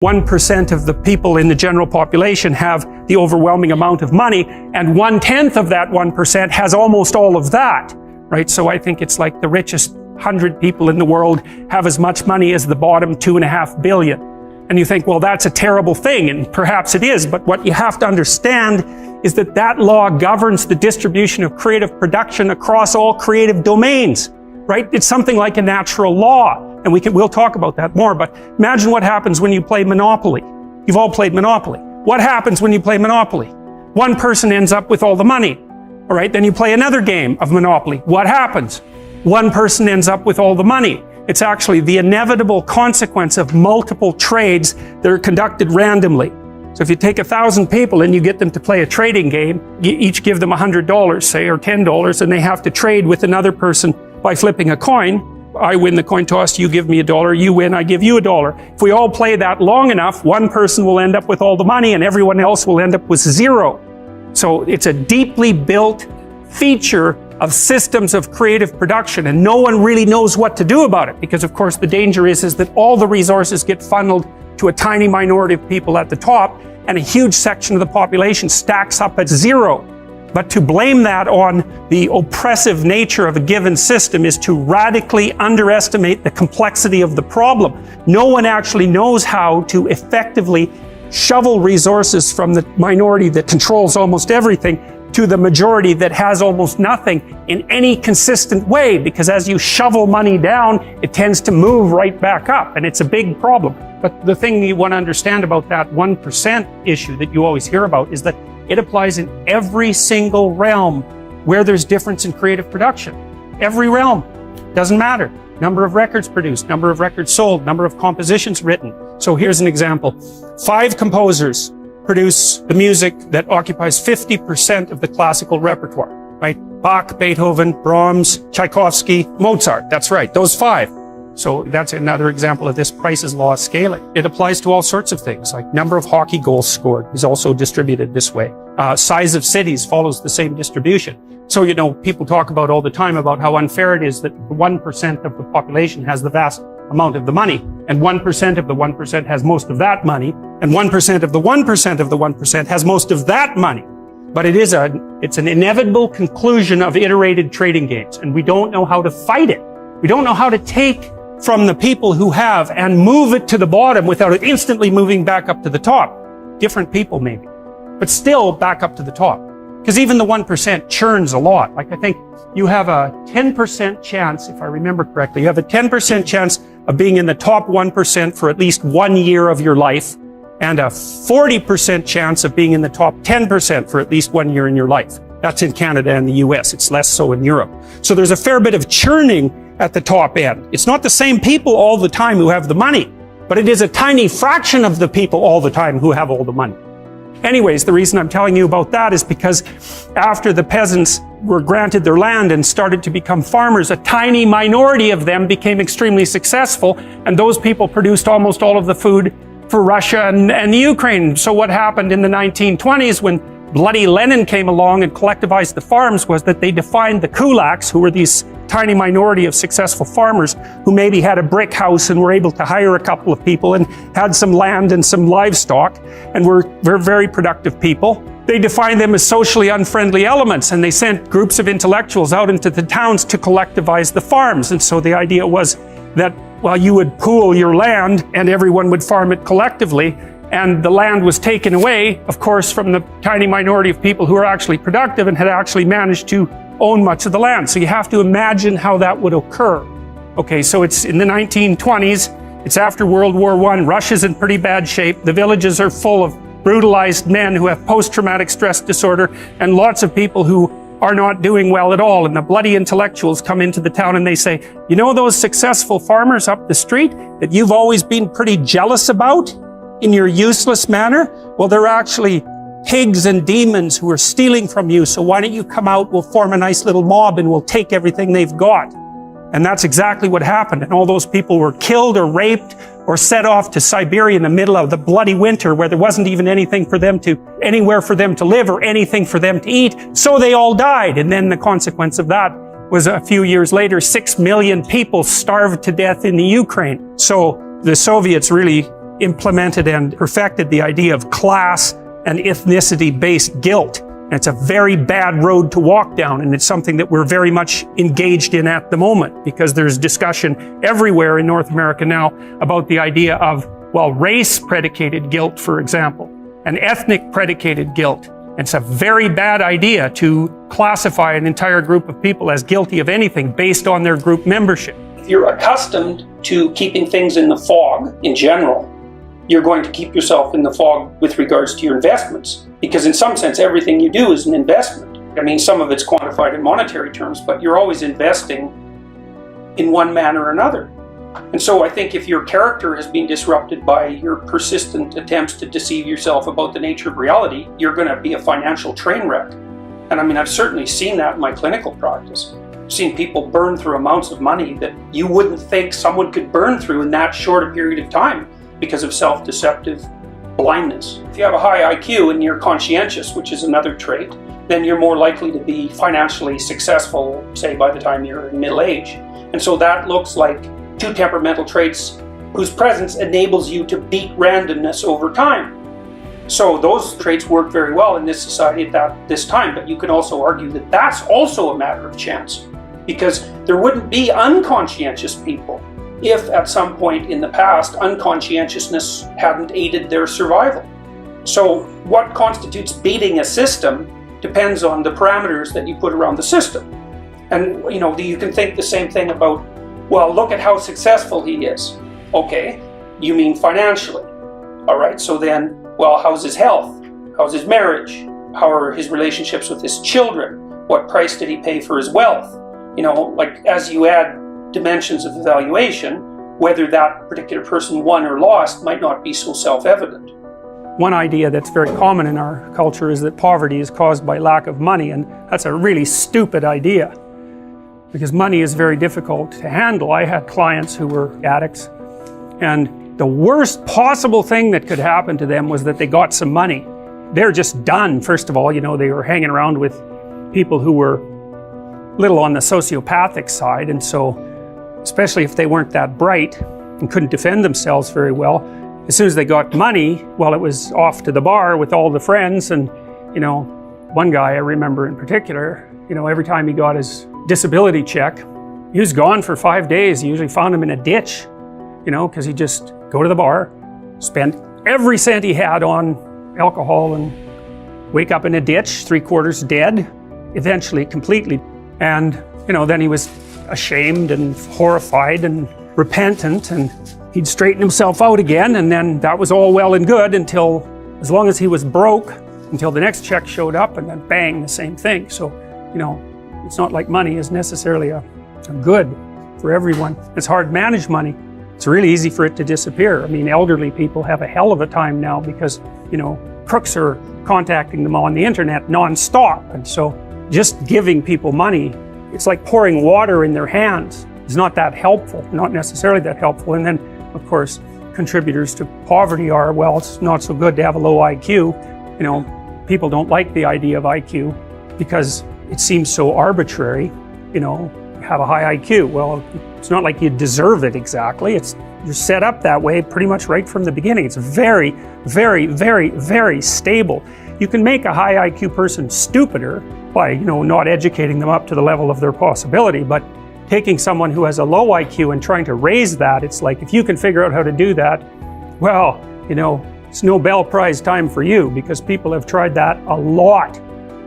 1% of the people in the general population have the overwhelming amount of money, and 1/10 of that 1% has almost all of that, right? So I think it's like the richest 100 people in the world have as much money as the bottom 2.5 billion. And you think, well, that's a terrible thing, and perhaps it is, but what you have to understand is that that law governs the distribution of creative production across all creative domains, right? It's something like a natural law. And we'll talk about that more, but imagine what happens when you play Monopoly. You've all played Monopoly. What happens when you play Monopoly? One person ends up with all the money. All right, then you play another game of Monopoly. What happens? One person ends up with all the money. It's actually the inevitable consequence of multiple trades that are conducted randomly. So if you take 1,000 people and you get them to play a trading game, you each give them $100, say, or $10, and they have to trade with another person by flipping a coin. I win the coin toss, you give me $1, you win, I give you $1. If we all play that long enough, one person will end up with all the money and everyone else will end up with zero. So it's a deeply built feature of systems of creative production, and no one really knows what to do about it, because of course the danger is that all the resources get funneled to a tiny minority of people at the top, and a huge section of the population stacks up at zero. But to blame that on the oppressive nature of a given system is to radically underestimate the complexity of the problem. No one actually knows how to effectively shovel resources from the minority that controls almost everything to the majority that has almost nothing in any consistent way, because as you shovel money down, it tends to move right back up, and it's a big problem. But the thing you want to understand about that 1% issue that you always hear about is that it applies in every single realm where there's difference in creative production. Every realm. Doesn't matter. Number of records produced, number of records sold, number of compositions written. So here's an example. 5 composers produce the music that occupies 50% of the classical repertoire, right? Bach, Beethoven, Brahms, Tchaikovsky, Mozart. That's right, those 5. So that's another example of this Price's law of scaling. It applies to all sorts of things, like number of hockey goals scored is also distributed this way. Size of cities follows the same distribution. So, you know, people talk about all the time about how unfair it is that 1% of the population has the vast amount of the money, and 1% of the 1% has most of that money, and 1% of the 1% of the 1% has most of that money. But it's an inevitable conclusion of iterated trading games, and we don't know how to fight it. We don't know how to take from the people who have and move it to the bottom without it instantly moving back up to the top. Different people maybe, but still back up to the top. Because even the 1% churns a lot. Like I think you have a 10% chance, if I remember correctly, you have a 10% chance of being in the top 1% for at least 1 year of your life, and a 40% chance of being in the top 10% for at least 1 year in your life. That's in Canada and the US. It's less so in Europe. So there's a fair bit of churning at the top end. It's not the same people all the time who have the money, but it is a tiny fraction of the people all the time who have all the money. Anyways, the reason I'm telling you about that is because after the peasants were granted their land and started to become farmers, a tiny minority of them became extremely successful, and those people produced almost all of the food for Russia and the Ukraine. So what happened in the 1920s when bloody Lenin came along and collectivized the farms was that they defined the kulaks, who were these tiny minority of successful farmers who maybe had a brick house and were able to hire a couple of people and had some land and some livestock and were very productive people. They defined them as socially unfriendly elements, and they sent groups of intellectuals out into the towns to collectivize the farms. And so the idea was that, well, you would pool your land and everyone would farm it collectively, and the land was taken away, of course, from the tiny minority of people who were actually productive and had actually managed to own much of the land. So you have to imagine how that would occur. Okay, so it's in the 1920s, it's after World War I, Russia's in pretty bad shape, the villages are full of brutalized men who have post-traumatic stress disorder, and lots of people who are not doing well at all, and the bloody intellectuals come into the town and they say, you know those successful farmers up the street that you've always been pretty jealous about in your useless manner? Well, they're actually pigs and demons who are stealing from you, so why don't you come out, we'll form a nice little mob and we'll take everything they've got. And that's exactly what happened, and all those people were killed or raped or set off to Siberia in the middle of the bloody winter where there wasn't even anywhere for them to live or anything for them to eat, so they all died. And then the consequence of that was a few years later, 6 million people starved to death in the Ukraine. So the Soviets really implemented and perfected the idea of class and ethnicity-based guilt. And it's a very bad road to walk down, and it's something that we're very much engaged in at the moment, because there's discussion everywhere in North America now about the idea of, well, race-predicated guilt, for example, and ethnic-predicated guilt. And it's a very bad idea to classify an entire group of people as guilty of anything based on their group membership. If you're accustomed to keeping things in the fog in general, you're going to keep yourself in the fog with regards to your investments. Because in some sense, everything you do is an investment. I mean, some of it's quantified in monetary terms, but you're always investing in one manner or another. And so I think if your character has been disrupted by your persistent attempts to deceive yourself about the nature of reality, you're going to be a financial train wreck. And I mean, I've certainly seen that in my clinical practice. I've seen people burn through amounts of money that you wouldn't think someone could burn through in that short a period of time because of self-deceptive blindness. If you have a high IQ and you're conscientious, which is another trait, then you're more likely to be financially successful, say, by the time you're in middle age. And so that looks like two temperamental traits whose presence enables you to beat randomness over time. So those traits work very well in this society at this time, but you can also argue that that's also a matter of chance, because there wouldn't be unconscientious people if at some point in the past unconscientiousness hadn't aided their survival. So what constitutes beating a system depends on the parameters that you put around the system. And you can think the same thing about, well, look at how successful he is. Okay, you mean financially. All right, so then, well, how's his health? How's his marriage? How are his relationships with his children? What price did he pay for his wealth? Like as you add dimensions of evaluation, whether that particular person won or lost might not be so self-evident. One idea that's very common in our culture is that poverty is caused by lack of money, and that's a really stupid idea, because money is very difficult to handle. I had clients who were addicts, and the worst possible thing that could happen to them was that they got some money. They're just done. First of all, they were hanging around with people who were little on the sociopathic side, and so especially if they weren't that bright and couldn't defend themselves very well, as soon as they got money, well, it was off to the bar with all the friends. And one guy I remember in particular, every time he got his disability check, he was gone for 5 days. You usually found him in a ditch, because he'd just go to the bar, spend every cent he had on alcohol, and wake up in a ditch, 3/4 dead, eventually completely. And then he was ashamed and horrified and repentant, and he'd straighten himself out again, and then that was all well and good until, as long as he was broke, until the next check showed up, and then bang, the same thing. So, it's not like money is necessarily a good for everyone. It's hard to manage money. It's really easy for it to disappear. I mean, elderly people have a hell of a time now because, crooks are contacting them on the internet non-stop. And so just giving people money, it's like pouring water in their hands. It's not that helpful, not necessarily that helpful. And then, of course, contributors to poverty are, well, it's not so good to have a low IQ. People don't like the idea of IQ because it seems so arbitrary. Have a high IQ. Well, it's not like you deserve it exactly. You're set up that way pretty much right from the beginning. It's very, very, very, very stable. You can make a high IQ person stupider by, not educating them up to the level of their possibility, but taking someone who has a low IQ and trying to raise that, it's like, if you can figure out how to do that, well, it's Nobel Prize time for you, because people have tried that a lot.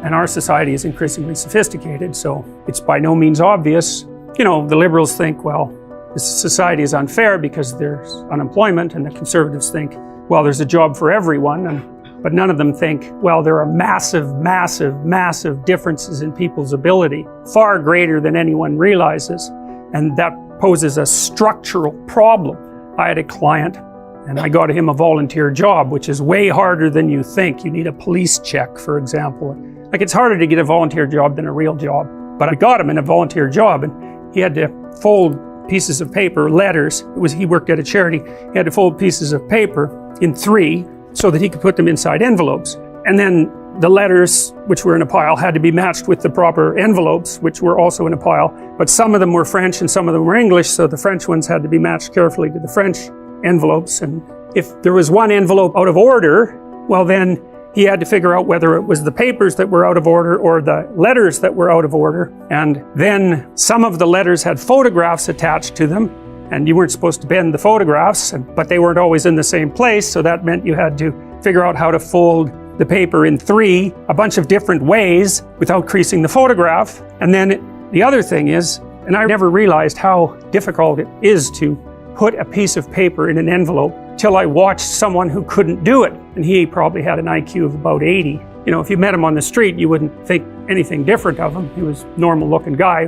And our society is increasingly sophisticated, so it's by no means obvious. The liberals think, well, this society is unfair because there's unemployment, and the conservatives think, well, there's a job for everyone. But none of them think, well, there are massive, massive, massive differences in people's ability, far greater than anyone realizes. And that poses a structural problem. I had a client, and I got him a volunteer job, which is way harder than you think. You need a police check, for example. Like, it's harder to get a volunteer job than a real job. But I got him in a volunteer job, and he had to fold pieces of paper, letters. He worked at a charity. He had to fold pieces of paper in 3 so that he could put them inside envelopes. And then the letters, which were in a pile, had to be matched with the proper envelopes, which were also in a pile. But some of them were French and some of them were English, so the French ones had to be matched carefully to the French envelopes, and if there was one envelope out of order, well then he had to figure out whether it was the papers that were out of order or the letters that were out of order. And then some of the letters had photographs attached to them, and you weren't supposed to bend the photographs, but they weren't always in the same place, so that meant you had to figure out how to fold the paper in three, a bunch of different ways without creasing the photograph. And then the other thing is, and I never realized how difficult it is to put a piece of paper in an envelope till I watched someone who couldn't do it. And he probably had an IQ of about 80. You know, if you met him on the street, you wouldn't think anything different of him. He was a normal looking guy.